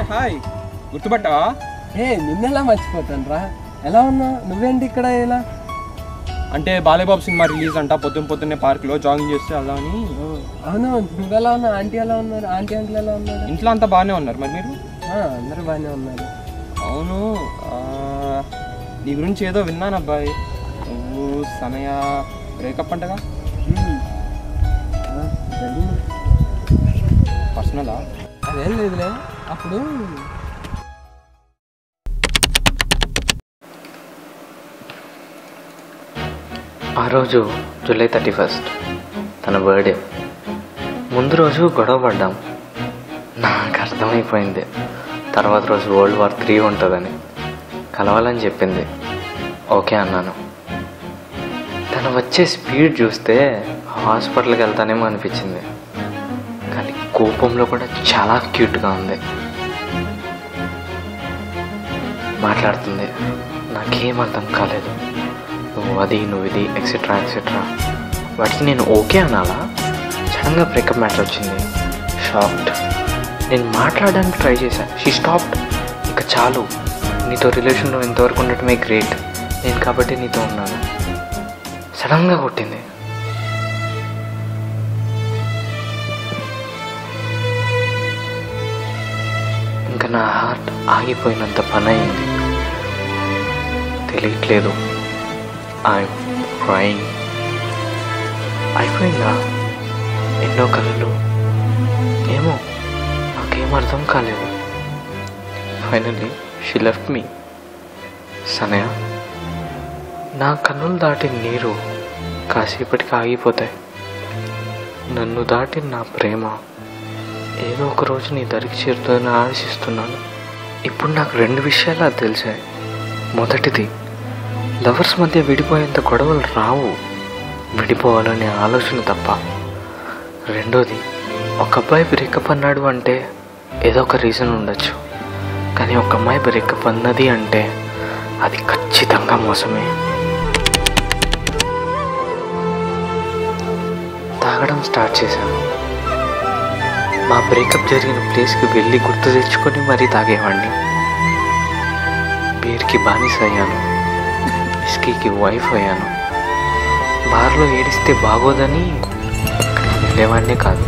Hi, గుర్తుపట్టావా? నిన్నెలా మర్చిపోతాను రా. ఎలా ఉన్నా? నువ్వేంటి ఇక్కడ? ఎలా అంటే బాలేబాబు సినిమా రిలీజ్ అంట, పొద్దున్నే పార్క్లో జాగింగ్ చేస్తే అలా అని. అవును, నువ్వెలా ఉన్నా? ఆంటీ ఎలా ఉన్నారు? ఆంటీ అంకుల్ ఎలా ఉన్నారు? ఇంట్లో అంతా బాగానే ఉన్నారు. మరి మీరు? అందరూ బాగానే ఉన్నారు. అవును, నీ గురించి ఏదో విన్నాను అబ్బాయి. నువ్వు సనయ బ్రేకప్ అంటగా? పర్సనలా? అదేం లేదులే. అప్పుడు ఆ రోజు జూలై 31 తన బర్త్డే. ముందు రోజు గొడవ పడ్డాం. నాకు అర్థమైపోయింది తర్వాత రోజు World War III ఉంటుందని. కలవాలని చెప్పింది, ఓకే అన్నాను. తను వచ్చే స్పీడ్ చూస్తే హాస్పిటల్కి వెళ్తానేమో అనిపించింది. కానీ కోపంలో కూడా చాలా క్యూట్గా ఉంది. మాట్లాడుతుంది, నాకేం అర్థం కాలేదు. నువ్వు అది, నువ్వు ఇది, ఎక్సెట్రా ఎక్సెట్రా. వాటికి నేను ఓకే అనాలా? సడన్గా బ్రేకప్ మ్యాటర్ వచ్చింది. షాక్డ్. నేను మాట్లాడడానికి ట్రై చేశాను. She stopped. ఇక చాలు, నీతో రిలేషన్లో ఇంతవరకు ఉండటమే గ్రేట్, నేను కాబట్టి నీతో ఉన్నాను. సడన్గా కొట్టింది. ఇంకా నా హార్ట్ ఆగిపోయినంత పని అయింది. తెలియట్లేదు. I'm crying. అయిపోయిందా? ఎన్నో కళ్ళు, ఏమో నాకేం అర్థం కాలేదు. Finally she left me. Sanaya, నా కన్నులు దాటి నీరు కాసేపటికి ఆగిపోతాయి. నన్ను దాటి నా ప్రేమ ఏదో ఒక రోజు నీ దరికి చేరుతుందని ఆశిస్తున్నాను. ఇప్పుడు నాకు 2 విషయాలు తెలిసాయి. మొదటిది, లవర్స్ మధ్య విడిపోయేంత గొడవలు రావు, విడిపోవాలనే ఆలోచన తప్ప. రెండోది, ఒక అబ్బాయి బ్రేకప్ అన్నాడు అంటే ఏదో ఒక రీజన్ ఉండొచ్చు, కానీ ఒక అమ్మాయి బ్రేకప్ అన్నది అంటే అది ఖచ్చితంగా మోసమే. తాగడం స్టార్ట్ చేశాను. మా బ్రేకప్ జరిగిన ప్లేస్కి వెళ్ళి గుర్తు తెచ్చుకొని మరీ తాగేవాడిని. బీర్కి బానిస అయ్యాను, విస్కీకి వైఫ్ అయ్యాను. బార్లో ఏడిస్తే బాగోదని వెళ్ళేవాడినే కాదు.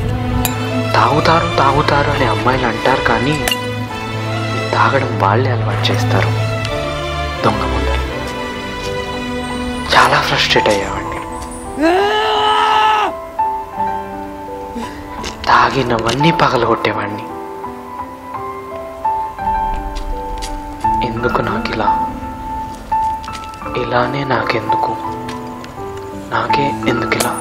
తాగుతారు తాగుతారు అని అమ్మాయిలు అంటారు, కానీ తాగడం వాళ్ళే అలవాటు చేస్తారు. దొంగ ముందర చాలా ఫ్రస్ట్రేట్ అయ్యేవాడిని. తాగినవన్నీ పగలగొట్టేవాడిని. ఎందుకు నాకు ఇలానే నాకెందుకు, నాకే ఎందుకు ఇలా?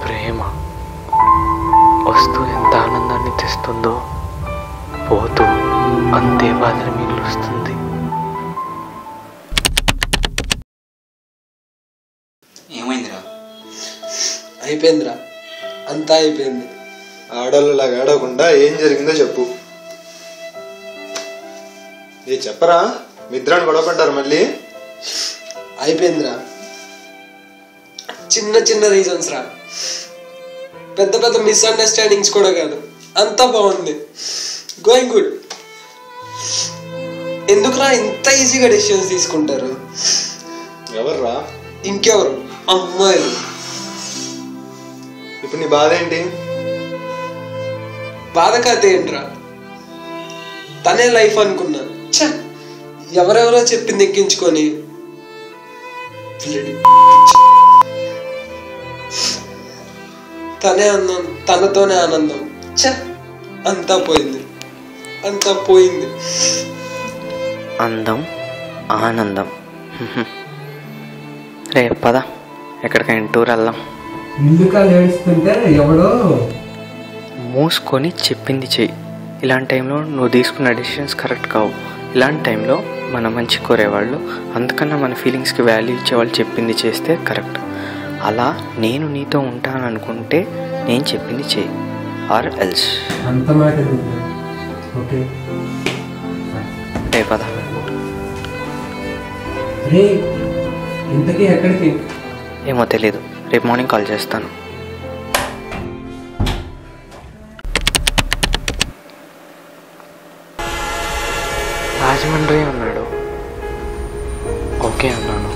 ప్రేమ వస్తూ ఎంత ఆనందాన్ని తెస్తుందో, పోతూ అంతే బాధని మిగులుస్తుంది. ఏమైందిరా? అయిపోయిందిరా, అంతా అయిపోయింది. ఆడోళ్ళలాగా ఆడకుండా ఏం జరిగిందో చెప్పు. చెప్పరా, మిత్రాన్ని గొడవ పడ్డారు మళ్ళీ? అయిపోయిందిరా. చిన్న చిన్న రీజన్స్ రా, పెద్ద పెద్ద మిస్అండర్స్టాండింగ్స్ కూడా కాదు. అంతా బాగుంది, గోయింగ్ గుడ్. ఎందుకురా ఇంత ఈజీగా డెసిషన్స్ తీసుకుంటారు? ఎవర్రా? ఇంకెవరు? అమ్మాయిలు. ఇప్పుడు నీ బాధ ఏంటి? బాధ కథ ఏంట్రా, తనే లైఫ్ అనుకున్నా. ఎవరెవరో చెప్పింది ఎక్కించుకొని తనే ఆనందం, తనతోనే ఆనందం. అంతా పోయింది, అంతా పోయింది. అందం, ఆనందం. రే పద, ఎక్కడికైనా టూర్ వెళ్దాం. ముందుగా ఏడుస్తుంటే ఎవడో మూసుకొని చెప్పింది చెయ్యి. ఇలాంటి టైంలో నువ్వు తీసుకున్న డెసిషన్స్ కరెక్ట్ కావు. ఇలాంటి టైంలో మన మంచి కోరేవాళ్ళు, అందుకన్నా మన ఫీలింగ్స్కి వాల్యూ ఇచ్చేవాళ్ళు చెప్పింది చేస్తే కరెక్ట్. అలా నేను నీతో ఉంటాను అనుకుంటే నేను చెప్పింది చెయ్యి, ఆర్ ఎల్స్. అంత మాట. ఓకే రే పద. రే ఇంతకీ ఎక్కడికి? ఏమో తెలీదు, రేపు మార్నింగ్ కాల్ చేస్తాను. రాజమండ్రి అన్నాడు. ఓకే అన్నాను.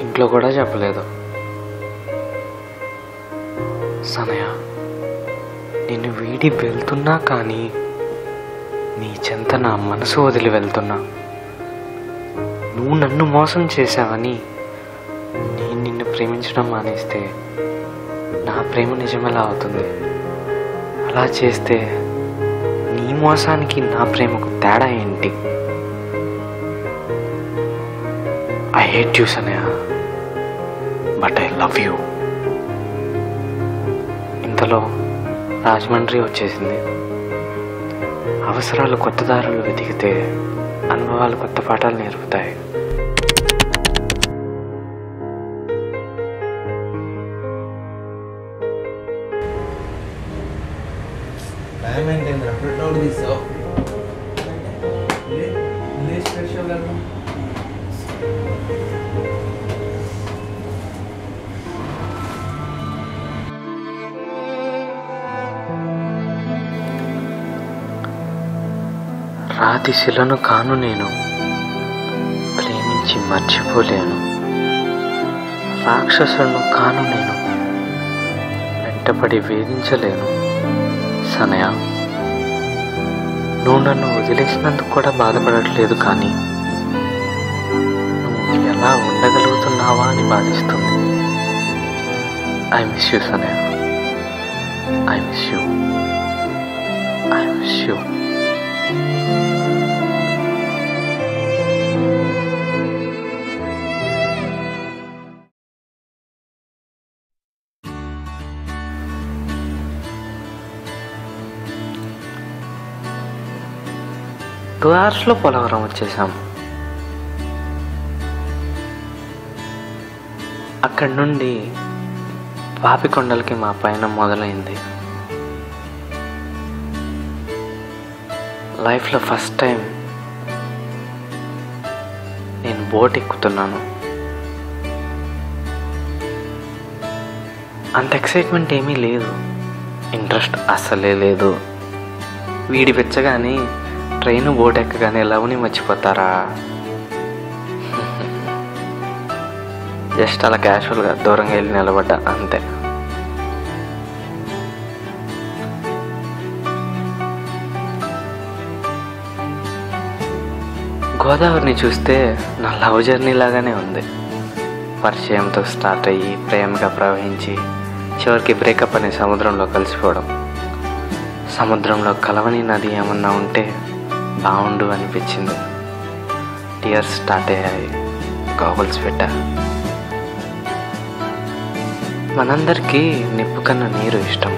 ఇంట్లో కూడా చెప్పలేదు. సనయ, నిన్ను వీడి వెళ్తున్నా కానీ నీ చెంత నా మనసు వదిలి వెళ్తున్నా. నువ్వు నన్ను మోసం చేశావని నేను నిన్ను ప్రేమించడం మానేస్తే నా ప్రేమ నిజమెలా అవుతుంది? అలా చేస్తే నీ మోసానికి నా ప్రేమకు తేడా ఏంటి? I hate you Sanaya, but I love you. ఇంతలో రాజమండ్రి వచ్చేసింది. అవసరాలు కొత్త దారులు వెతికితే అనుభవాలు కొత్త పాఠాలు నేర్పుతాయి. రాతి శిలను కాను నేను, ప్రేమించి మర్చిపోలేను. రాక్షసులను కాను నేను, వెంటపడి వేధించలేను. సనయ, నువ్వు నన్ను వదిలేసినందుకు కూడా బాధపడట్లేదు, కానీ నువ్వు ఎలా ఉండగలుగుతున్నావా అని బాధిస్తుంది. I miss you Sanaya, I miss you, I miss you. Two అవర్స్లో పోలవరం వచ్చేసాం. అక్కడి నుండి పాపికొండలకి మా పయనం మొదలైంది. లైఫ్లో ఫస్ట్ టైం నేను బోట్ ఎక్కుతున్నాను. అంత ఎక్సైట్మెంట్ ఏమీ లేదు, ఇంట్రెస్ట్ అస్సలే లేదు. వీడి వెచ్చగానే ట్రైన్ బోట్ ఎక్కగానే లవ్ని మర్చిపోతారా? జస్ట్ అలా క్యాషువల్గా దూరంగా వెళ్ళి నిలబడ్డా అంతే. గోదావరిని చూస్తే నా లవ్ జర్నీ లాగానే ఉంది. పరిచయంతో స్టార్ట్ అయ్యి ప్రేమగా ప్రవహించి చివరికి బ్రేకప్ అనే సముద్రంలో కలిసిపోవడం. సముద్రంలో కలవని నది ఏమన్నా ఉంటే బాగుండు అనిపించింది. టీయర్స్ స్టార్ట్ అయ్యాయి. గాగుల్స్ పెట్టా. మనందరికీ నిప్పు కన్నా నీరు ఇష్టం.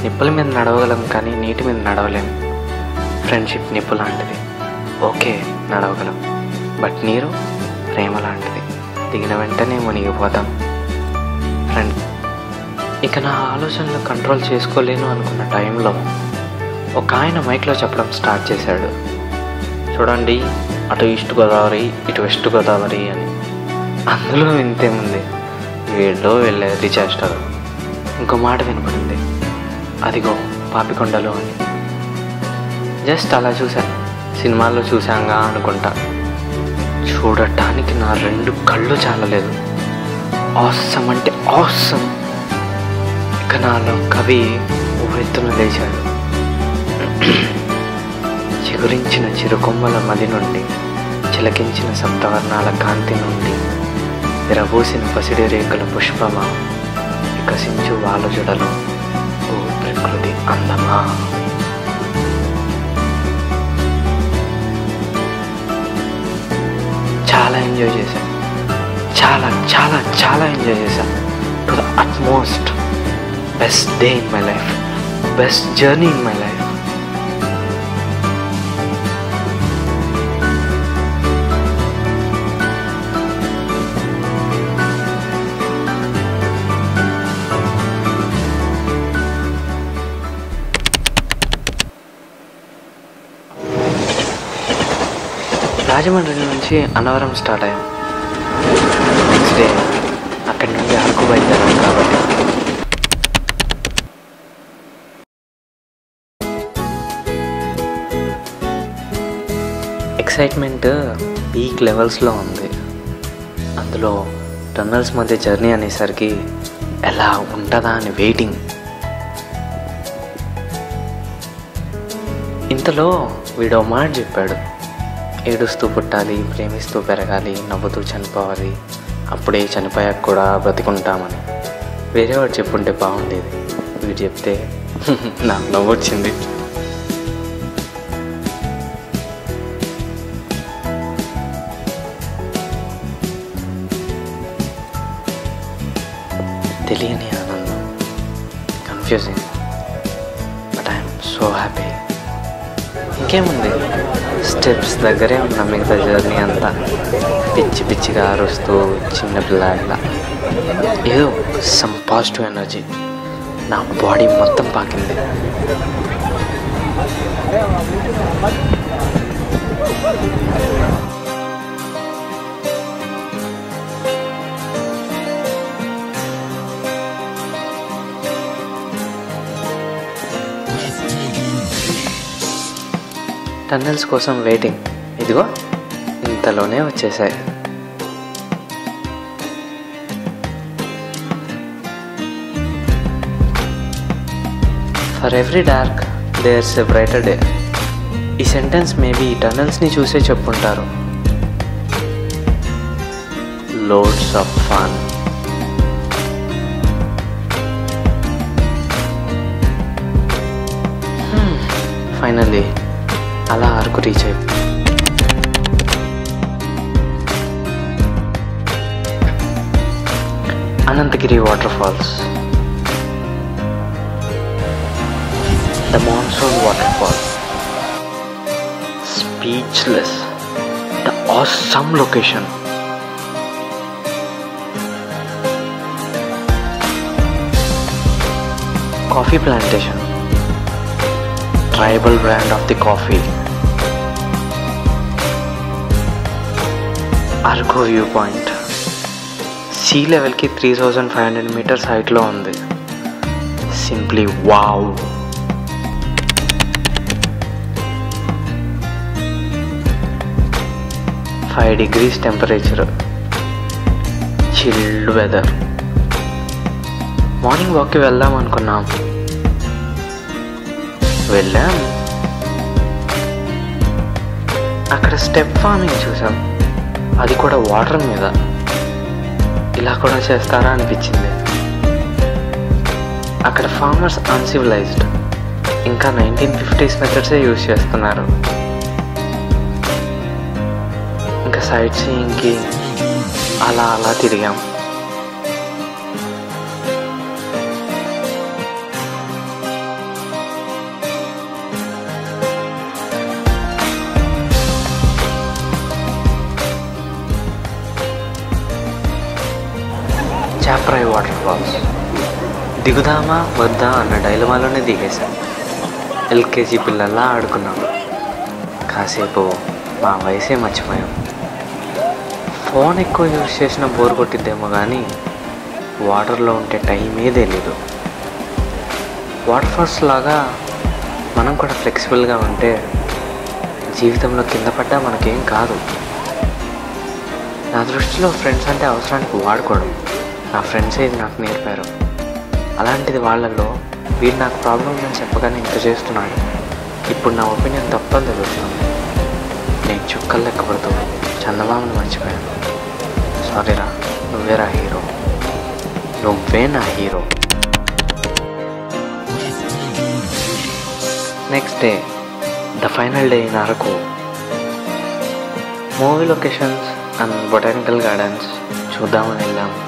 నిప్పుల మీద నడవగలం కానీ నీటి మీద నడవలేం. ఫ్రెండ్షిప్ నిప్పు లాంటిది, ఓకే నడవగలం. బట్ నీరు ప్రేమ లాంటిది, దిగిన వెంటనే మునిగిపోతాం. ఫ్రెండ్, ఇక నా ఆలోచనలు కంట్రోల్ చేసుకోలేను అనుకున్న టైంలో ఒక ఆయన మైక్లో చెప్పడం స్టార్ట్ చేశాడు. చూడండి, అటు ఈస్ట్ గోదావరి, ఇటు వెస్ట్ గోదావరి అని. అందులో వింతేముంది, వీళ్ళు వెళ్ళే రిచాస్టర్. ఇంకో మాట వినపడింది, అదిగో పాపికొండలు అని. జస్ట్ అలా చూశాను, సినిమాల్లో చూశాంగా అనుకుంటా. చూడటానికి నా 2 కళ్ళు చాలలేదు. ఆసమ్ అంటే ఆసమ్. ఇక నాలో కవి ఉవ్వెత్తున లేచాడు. చిగురించిన చిరుకొమ్మల మది నుండి, చిలకించిన సప్తవర్ణాల కాంతి నుండి, విరబూసిన పసిడి రేకుల పుష్పమా, వికసించు వాలుజడలో ఓ ప్రకృతి అందమా. చాలా ఎంజాయ్ చేశాను, చాలా చాలా చాలా ఎంజాయ్ చేశాను. To the utmost. Best day in my life, best journey in my life. Rajahmundry నుంచి అన్నవరం స్టార్ట్ అయ్యాం. నెక్స్ట్ డే అక్కడి నుండి అరకు బయలుదేరాం. కాబట్టి ఎక్సైట్మెంట్ పీక్ లెవెల్స్లో ఉంది. అందులో టన్నల్స్ మధ్య జర్నీ అనేసరికి ఎలా ఉంటుందా అని వెయిటింగ్. ఇంతలో వీడో మాట చెప్పాడు, ఏడుస్తూ పుట్టాలి, ప్రేమిస్తూ పెరగాలి, నవ్వుతూ చనిపోవాలి, అప్పుడే చనిపోయాక కూడా బ్రతికుంటామని. వేరేవాడు చెప్పుంటే బాగుండేది, వీడు చెప్తే నాకు నవ్వొచ్చింది. తెలియని ఆనందం, confusing, but I'm so happy. ఇంకేముంది, స్టెప్స్ దగ్గరే ఉన్న మిగతా జర్నీ అంతా పిచ్చి పిచ్చిగా అరుస్తూ చిన్న పిల్లాడిలా. ఏదో సమ్ పాజిటివ్ ఎనర్జీ నా బాడీ మొత్తం పాకింది. టన్నెల్స్ కోసం వెయిటింగ్. ఇదిగో ఇంతలోనే వచ్చేసాయి. For every dark there's a brighter day. ఈ సెంటెన్స్ మేబీ ఈ టన్నెల్స్ని చూసే చెప్పుంటారు. Loads of fun. ఫైనల్లీ అలా అరకు రీచ్ అయ్యి Anantagiri water falls. The monsoon water fall. Speechless. The awesome location. Coffee plantation. Tribal brand of the coffee. Arku viewpoint. Sea level ki 3500 meters height lo undi. Simply wow. Five degrees temperature. Chilled weather. Morning వాక్కి వెళ్దాం అనుకున్నాం. వెళ్ళాం. అక్కడ step farming చూసాం, అది కూడా water మీద. ఇలా కూడా చేస్తారా అనిపించింది. అక్కడ ఫార్మర్స్ అన్సివిలైజ్డ్, ఇంకా 1950s మెథడ్సే యూజ్ చేస్తున్నారు. ఇంకా సైట్ సీయింగ్కి అలా అలా తిరిగాం. Chaprai water falls. దిగుదామా వద్దా అన్న డైలమాలోనే దిగేశాం. ఎల్కేజీ పిల్లల్లా ఆడుకున్నాం. కాసేపు మా వయసే మర్చిపోయాం. ఫోన్ ఎక్కువ యూజ్ చేసిన బోర్ కొట్టిద్దేమో కానీ వాటర్లో ఉంటే టైమే తెలీదు. వాటర్ ఫాల్స్ లాగా మనం కూడా ఫ్లెక్సిబుల్గా ఉంటే జీవితంలో కింద పడ్డా మనకేం కాదు. నా దృష్టిలో ఫ్రెండ్స్ అంటే అవసరానికి వాడుకోవడం. నా ఫ్రెండ్సే ఇది నాకు నేర్పారు. అలాంటిది వాళ్ళల్లో వీడు నాకు ప్రాబ్లం ఉందని చెప్పగానే ఇంత చేస్తున్నాడు. ఇప్పుడు నా ఒపీనియన్ తప్పని తెలుస్తుంది. నేను చుక్కలు లెక్కపడుతూ చందమామను మర్చిపోయాను. సారీరా, నువ్వేరా హీరో, నువ్వే నా hero. Next day, the final day in Araku. Movie locations and botanical gardens చూద్దామని వెళ్ళాము.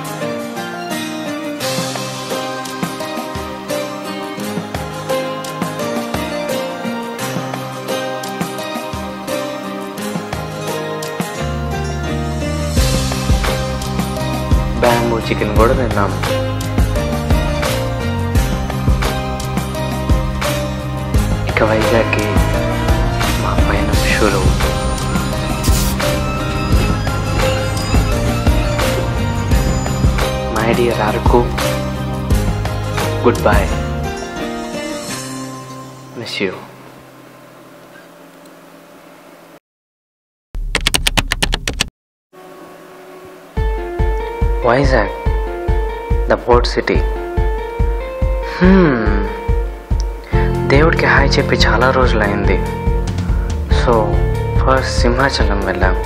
బ్యాంబూ చికెన్ కూడా తిన్నాము. ఇక వైజాగ్కి మా పైన షురు. My dear Araku, good bye, miss you. Vizag, the port city. దేవుడికి హాయ్ చెప్పి చాలా రోజులైంది. సో ఫస్ట్ సింహాచలం వెళ్ళాం.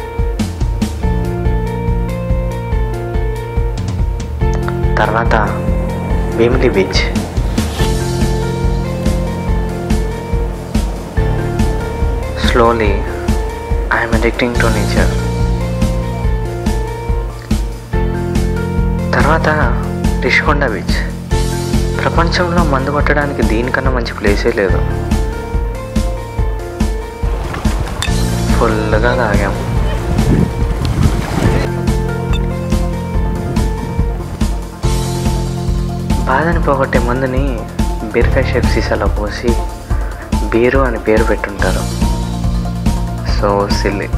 తర్వాత Bheemili beach. Slowly I'm addicting to nature. తర్వాత రిషికొండ బీచ్. ప్రపంచంలో మందు కొట్టడానికి దీనికన్నా మంచి ప్లేసే లేదు. ఫుల్గా తాగాం. బాధని పోగొట్టే మందుని బీరకాయ షేప్ సీసాలో పోసి బీరు అని పేరు పెట్టుంటారు. So silly.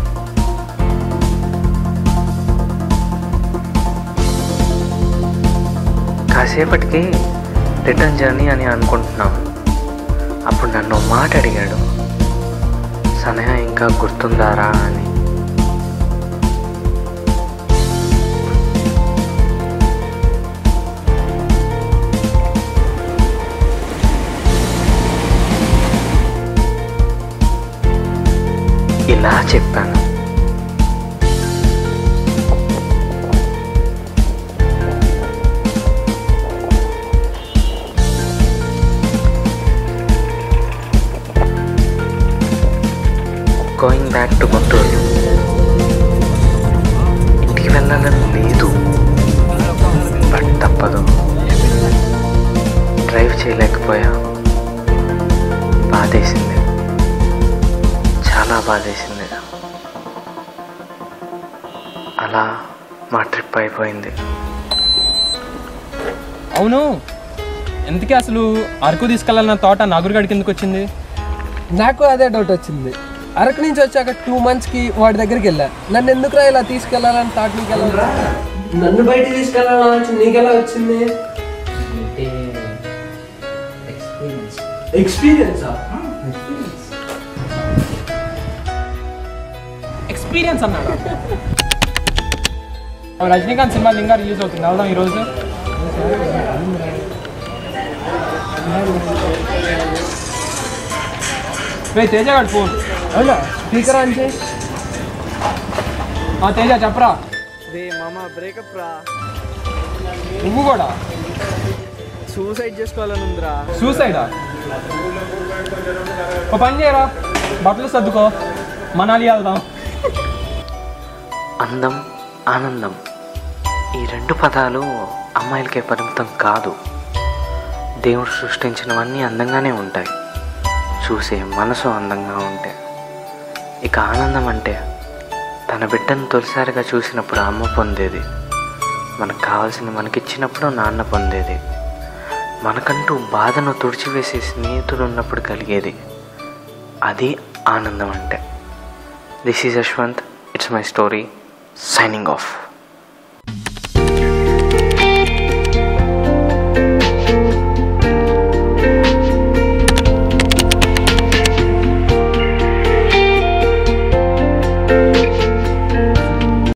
కాసేపటికి రిటర్న్ జర్నీ అని అనుకుంటున్నాం. అప్పుడు నన్ను మాట అడిగాడు, సనయ ఇంకా గుర్తుందారా అని. ఇలా చెప్పాను. Going back to Guntur. ఇంటికి వెళ్ళాలని లేదు, బట్ తప్పదు. డ్రైవ్ చేయలేకపోయా. బాధేసింది, చాలా బాధేసింది. అలా మా ట్రిప్ అయిపోయింది. అవును, ఎందుకే అసలు అరకు తీసుకెళ్ళాలన్న థాట్ ఆ నాగురుగాడికి ఎందుకు వచ్చింది? నాకు అదే డౌట్ వచ్చింది. అరకు నుంచి వచ్చాక 2 monthsకి వాడి దగ్గరికి వెళ్ళా. నన్ను ఎందుకురా ఇలా తీసుకెళ్ళాలని థాట్ నీకు ఎలా? నన్ను బయటికి తీసుకెళ్ళాలని నీకెలా వచ్చింది? ఎక్స్పీరియన్సా? ఎక్స్పీరియన్స్ అన్నాడు. రజనీకాంత్ సినిమా ఇంకా రిలీజ్ అవుతుంది, వెళ్దాం ఈరోజు. తేజ గారి ఫోన్. అవునా, స్పీకర్ ఆన్ చేయి. తేజ చెప్పరా. రే మామ బ్రేకప్ రా. నువ్వు కూడా సూసైడ్ చేసుకోవాలని ఉందిరా. సూసైడా? ఒక పని చేయరా, బట్టలు సర్దుకో, మనాలి వెళ్దాం. అందం, ఆనందం, ఈ 2 పదాలు అమ్మాయిలకే పరిమితం కాదు. దేవుడు సృష్టించినవన్నీ అందంగానే ఉంటాయి, చూసే మనసు అందంగా ఉంటే. ఇక ఆనందం అంటే తన బిడ్డను తొలిసారిగా చూసినప్పుడు అమ్మ పొందేది, మనకు కావాల్సింది మనకిచ్చినప్పుడు నాన్న పొందేది, మనకంటూ బాధను తుడిచివేసే స్నేహితుడు ఉన్నప్పుడు కలిగేది. అది ఆనందం అంటే. This is Yashwant, it's my story, signing off.